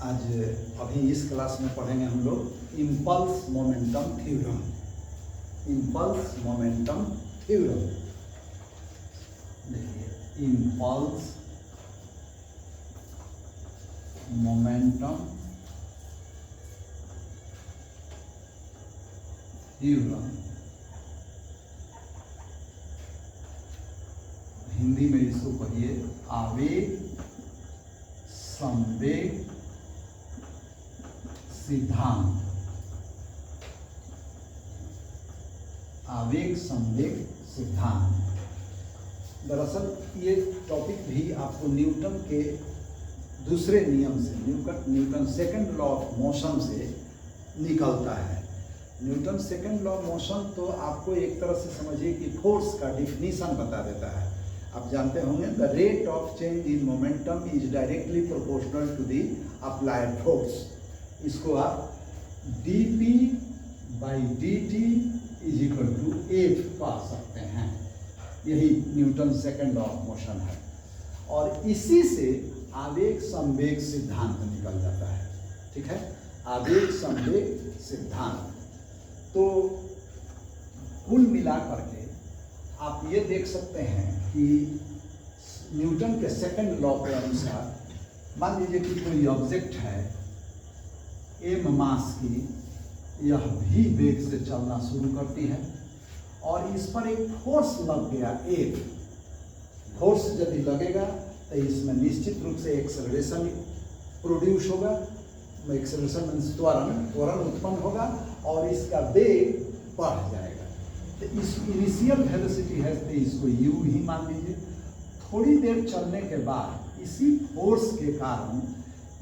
आज अभी इस क्लास में पढ़ेंगे हम लोग impulse momentum theorem. Impulse momentum theorem, देखिए इम्पल्स मोमेंटम थ्योरम, हिंदी में इसको पढ़िए आवेग संवेग सिद्धांत। आवेग संवेग सिद्धांत, दरअसल ये टॉपिक भी आपको न्यूटन के दूसरे नियम से, Newton second law of motion से निकलता है। Newton second law of motion तो आपको एक तरह से समझिए कि फोर्स का डिफिनीशन बता देता है। आप जानते होंगे the rate of change in momentum is directly proportional to the applied force. इसको आप dp by dt is equal to F पा सकते हैं। यही Newton second law of motion है और इसी से आवेग संवेग सिद्धांत निकल जाता है। ठीक है, आवेग संवेग सिद्धांत। तो कुल मिलाकर के आप ये देख सकते हैं कि न्यूटन के सेकंड लॉ के अनुसार मान लीजिए कि कोई ऑब्जेक्ट है एम मास की, यह भी वेग से चलना शुरू करती है और इस पर एक फोर्स लग गया। एक फोर्स यदि लगेगा तो इसमें निश्चित रूप से एक्सेलरेशन प्रोड्यूस होगा। एक्सेलरेशन मीन्स त्वरण उत्पन्न होगा और इसका वेग बढ़ जाएगा। तो इस इनिशियल वेलोसिटी है तो इसको u ही मान लीजिए। थोड़ी देर चलने के बाद इसी फोर्स के कारण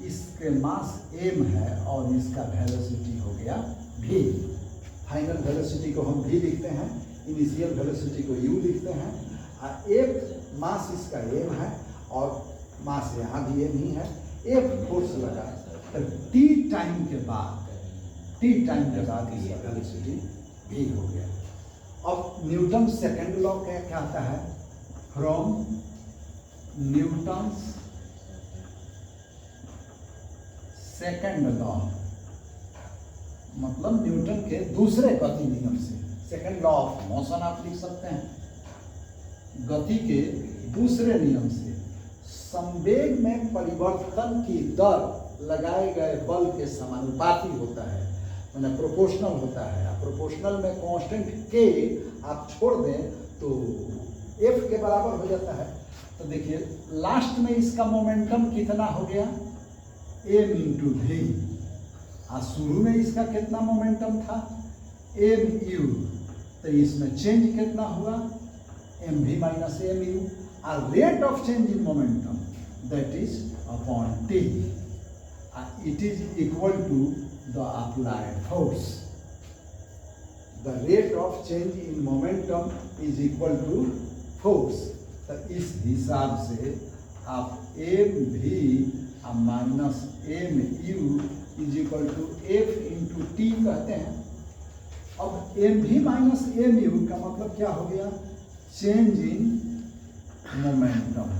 इसके मास m है और इसका वेलोसिटी हो गया v। फाइनल वेलोसिटी को हम v लिखते हैं, इनिशियल वेलोसिटी को u लिखते हैं। एक मास इसका m है और मास यहाँ भी m ही है। एक फोर्स लगा तो t टाइम के बाद इसका वेलोसिटी v हो गया। अब न्यूटन सेकंड लॉ क्या कहता है? फ्रॉम न्यूटन्स सेकंड लॉ, मतलब न्यूटन के दूसरे गति नियम से। सेकंड लॉ ऑफ मोशन आप लिख सकते हैं। गति के दूसरे नियम से संवेग में परिवर्तन की दर लगाए गए बल के समानुपाती होता है, माने प्रोपोर्शनल होता है। प्रोपोर्शनल में कांस्टेंट के आप छोड़ दें तो एफ के बराबर हो जाता है। तो देखिए लास्ट में इसका मोमेंटम कितना हो गया? m into v. और शुरू में इसका कितना मोमेंटम था? mu। तो इसमें चेंज कितना हुआ? mv minus mu। और rate of change in momentum that is upon t। It is equal to the applied force. The rate of change in momentum is equal to force. तो इस हिसाब से आप mv minus mu is equal to F into t कहते हैं। अब mv minus mu का मतलब क्या हो गया? Change in momentum.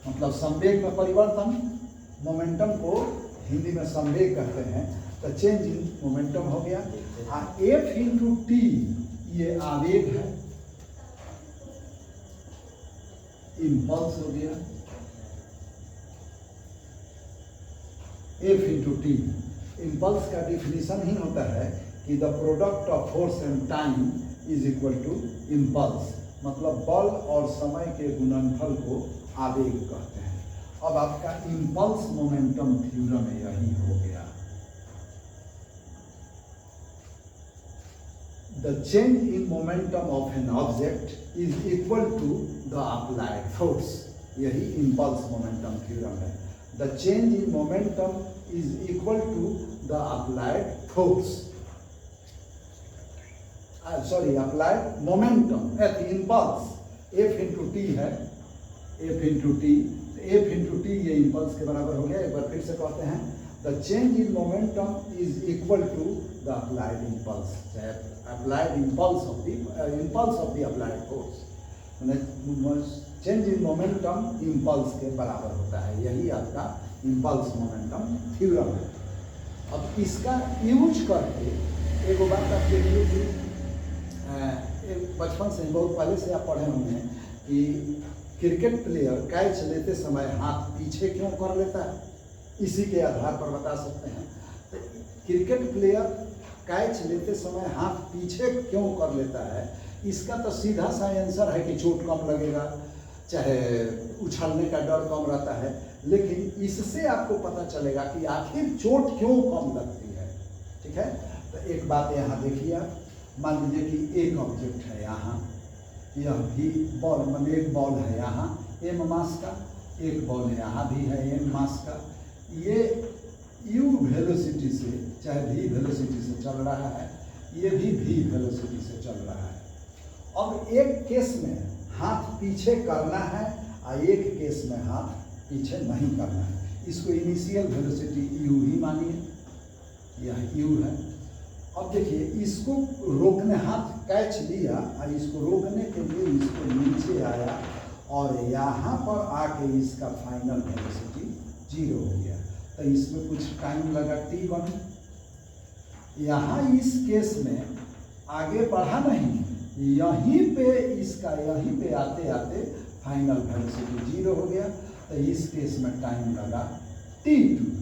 मतलब संवेग में परिवर्तन, मोमेंटम को हिंदी में संवेग कहते हैं। तो चेंज इन मोमेंटम हो गया। एफ इंटू टी ये आवेग है, इम्पल्स हो गया। एफ इंटू टी इम्पल्स का डिफिनीशन ही होता है कि the product of force and time is equal to impulse. मतलब बल और समय के गुणनफल को आवेग कहते हैं। अब आपका इम्पल्स मोमेंटम थ्योरम यही हो गया। The change in momentum of an object is equal to the applied force. यही impulse momentum theorem है। The change in momentum is equal to the applied force. Applied momentum at impulse F into T है। F into T, F into T ये impulse के बराबर हो गया। एक बार फिर से कहते हैं the change in momentum is equal to the applied impulse, applied impulse of the applied force। Change in momentum impulse के बराबर होता है। यही आपका इम्पल्स मोमेंटम थ्योरम है। अब इसका यूज करके एक बात आप देखिए कि बचपन से बहुत पहले से आप पढ़े होंगे कि क्रिकेट प्लेयर कैच लेते समय हाथ पीछे क्यों कर लेता है, इसी के आधार पर बता सकते हैं। तो क्रिकेट प्लेयर कैच लेते समय हाथ पीछे क्यों कर लेता है, इसका तो सीधा सा आंसर है कि चोट कम लगेगा, चाहे उछलने का डर कम रहता है। लेकिन इससे आपको पता चलेगा कि आखिर चोट क्यों कम लगती है। ठीक है, तो एक बात यहाँ देखिए आप, मान लीजिए कि एक ऑब्जेक्ट है यहाँ, यह भी बॉल, मतलब एक बॉल है यहाँ m मास का, एक बॉल यहाँ भी है m मास का। ये u वेलोसिटी से, चाहे v वेलोसिटी से चल रहा है, ये भी v वेलोसिटी से चल रहा है। अब एक केस में हाथ पीछे करना है और एक केस में हाथ पीछे नहीं करना है। इसको इनिशियल वेलोसिटी u ही मानिए, यह u है। अब देखिए, इसको रोकने, हाथ कैच लिया और इसको रोकने के लिए इसको नीचे आया और यहाँ पर आके इसका फाइनल वेलोसिटी 0 हो गया। तो इसमें कुछ टाइम लगा t1। यहाँ इस केस में आगे बढ़ा नहीं, यहीं पे इसका, यहीं पे आते आते फाइनल वेलोसिटी 0 हो गया। तो इस केस में टाइम लगा t2।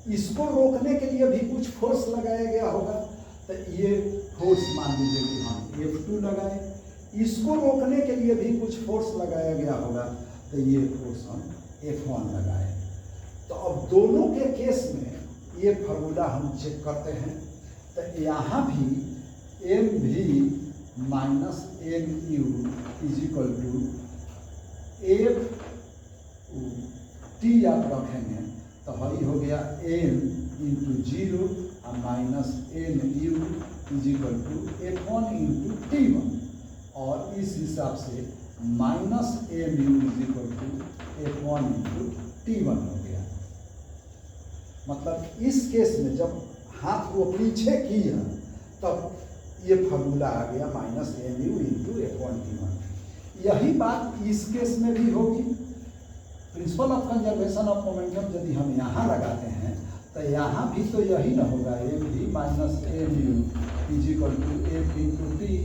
इसको रोकने के लिए भी कुछ फोर्स लगाया गया होगा, तो ये फोर्स मान लीजिए कि हम F2 लगाए। इसको रोकने के लिए भी कुछ फोर्स लगाया गया होगा, तो ये फोर्स हम F1 लगाए। तो अब दोनों के केस में ये फार्मूला हम चेक करते हैं। तो यहाँ भी mv minus mu is equal to F t आप रखेंगे तो वही हो गया m इंटू 0 और minus mu is equal to F1 into t1, और इस हिसाब से minus mu is equal to F1 into t1 हो गया। मतलब इस केस में जब हाथ को पीछे किया तब ये फार्मूला आ गया minus mu into F1 t1। यही बात इस केस में भी होगी। Principle of conservation of momentum यदि हम यहाँ लगाते हैं तो यहाँ भी तो यही ना होगा, mv minus mu is equal to f into T.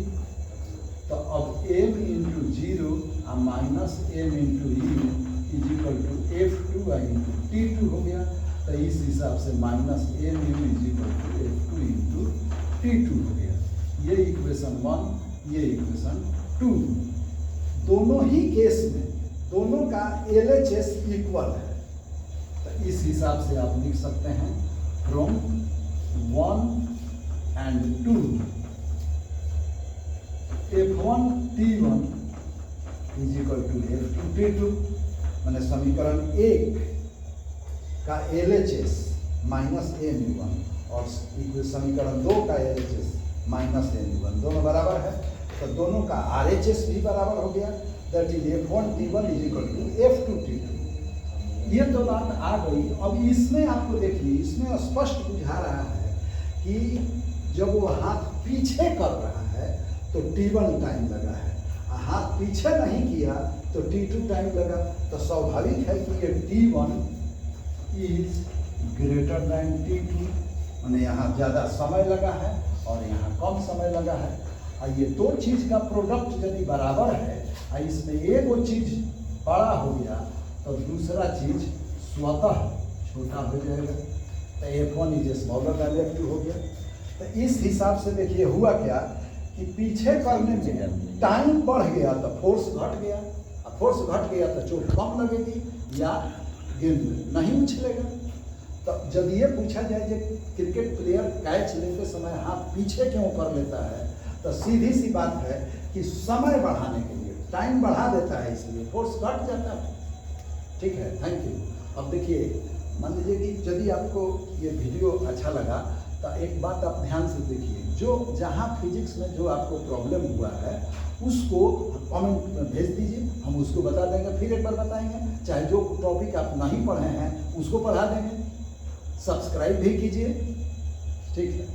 तो अब m इंटू 0 और minus m into u is equal to f2 into t2 हो गया। तो इस हिसाब से minus mu is equal to f2 into t2 हो गया। ये इक्वेशन 1, ये इक्वेशन 2। दोनों ही केस में दोनों का LHS इक्वल है। तो इस हिसाब से आप लिख सकते हैं from 1 and 2 F1 T1 is equal to F2 T2। मैंने समीकरण 1 का LHS माइनस mu1 और समीकरण 2 का LHS माइनस mu1 दोनों बराबर है। तो दोनों का RHS भी बराबर हो गया, that is F1 T1 is equal to F2 T2। ये तो बात आ गई। अब इसमें आपको देखिए, इसमें स्पष्ट बुझा रहा है कि जब वो हाथ पीछे कर रहा है तो T1 टाइम लगा है, हाथ पीछे नहीं किया तो T2 टाइम लगा। तो स्वाभाविक है कि ये T1 is greater than T2, मैंने यहाँ ज़्यादा समय लगा है और यहाँ कम समय लगा है। और ये दो चीज़ का प्रोडक्ट यदि बराबर है और इसमें एक वो चीज़ बड़ा हो गया तो दूसरा चीज़ स्वतः छोटा हो जाएगा। तो F1 is smaller than F2 हो गया। तो इस हिसाब से देखिए हुआ क्या कि पीछे करने में टाइम बढ़ गया तो फोर्स घट गया, और फोर्स घट गया तो चोट कम लगेगी या गेंद नहीं उछलेगा। तो जब ये पूछा जाए कि क्रिकेट प्लेयर कैच लेते समय हाथ पीछे क्यों कर लेता है, तो सीधी सी बात है कि समय बढ़ाने के लिए टाइम बढ़ा देता है, इसलिए फोर्स घट जाता है। ठीक है, थैंक यू। अब देखिए, मान लीजिए कि यदि आपको ये वीडियो अच्छा लगा तो एक बात आप ध्यान से देखिए, जो जहाँ फिजिक्स में जो आपको प्रॉब्लम हुआ है उसको कमेंट में भेज दीजिए, हम उसको बता देंगे, फिर एक बार बताएंगे। चाहे जो टॉपिक आप नहीं पढ़े हैं उसको पढ़ा देंगे। सब्सक्राइब भी कीजिए। ठीक है।